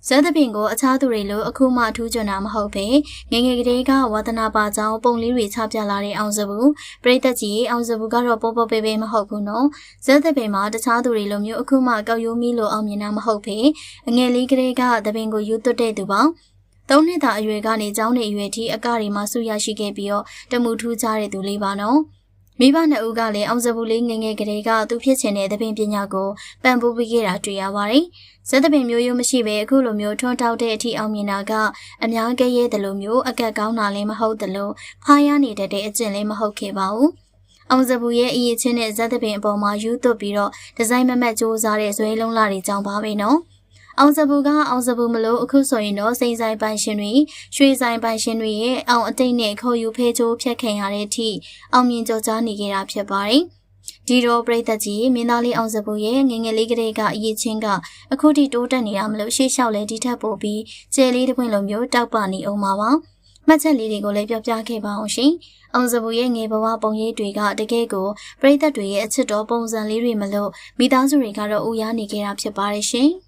ဇက်သပင်ကိုအခြားသူတွေလိုအခုမှထူးချွန်တာမဟုတ်ပဲငငယ်ကလေးကဝါသနာပါကြောင်းပုံလေးတွေချပြလာတဲ့အောင်စဘူးပရိသတ်ကြီးအောင်စဘူးကတော့ပေါ်ပေါ်ပေပေမဟုတ်ဘူးနော်ဇက်သပင်မှာတခြားသူတွေလိုမျိုးအခုမှကောက်ရိုးမီးလိုအောင်မြင်တာမဟုတ်ပဲအငယ်လေးကလေးကသပင်ကိုယူသွတ်တဲ့သူပေါ့၃နှစ်သားအရွယ်ကနေကျောင်းနေအရွယ်ထိအကတွေမှာဆူရရှိခဲ့ပြီးတော့တမှုထူးခြားတဲ့သူလေးပါနော်မိဘနှစ်ဦးကလည်းအောင်စဘူးလေးငငယ်ကလေးကသူဖြစ်ချင်တဲ့သပင်ပညာကိုပံ့ပိုးပေးခဲ့တာတွေ့ရပါတယ်။ဇက်သပင်မျိုးရိုးမရှိပဲအခုလိုမျိုးထွန်းတောက်တဲ့အထိအောင်မြင်တာကအများကြီးရဲတယ်လို့မျိုးအကက်ကောင်းတာလည်းမဟုတ်တယ်လို့ဖားရနေတဲ့အကျင့်လည်းမဟုတ်ခဲ့ပါဘူး။အောင်စဘူးရဲ့အရေးချင်းတဲ့ဇက်သပင်အပေါ်မှာယူသွတ်ပြီးတော့ဒီဇိုင်းမမတ်စူးစားတဲ့ဇွဲလုံးလာတွေကြောင်းပါပဲနော်။အောင်စဘူးကအောင်စဘူးမလို့အခုဆိုရင်တော့စိန်ဆိုင်ပိုင်ရှင်တွေရွှေဆိုင်ပိုင်ရှင်တွေရဲ့အောင်အတိတ်နဲ့ခေါ်ယူဖဲချိုးဖြတ်ခံရတဲ့အထိအောင်မြင်ကြော်ကြားနေကြတာဖြစ်ပါတယ်။ဒီတော့ပရိသတ်ကြီးမင်းသားလေးအောင်စဘူးရဲ့ငငယ်လေးကလေးကအရေးချင်းကအခုထိတိုးတက်နေတာမလို့ရှေ့လျှောက်လဲဒီထက်ပိုပြီးကျဲလေးတစ်ပွင့်လိုမျိုးတောက်ပနေအောင်ပါပါ။မှတ်ချက်လေးတွေကိုလည်းပြောပြခဲ့ပါအောင်ရှင်။အောင်စဘူးရဲ့ငယ်ဘဝပုံရိပ်တွေကတကယ်ကိုပရိသတ်တွေရဲ့အချစ်တော်ပုံစံလေးတွေမလို့မိသားစုတွေကတော့ဦးရနေကြတာဖြစ်ပါတယ်ရှင်။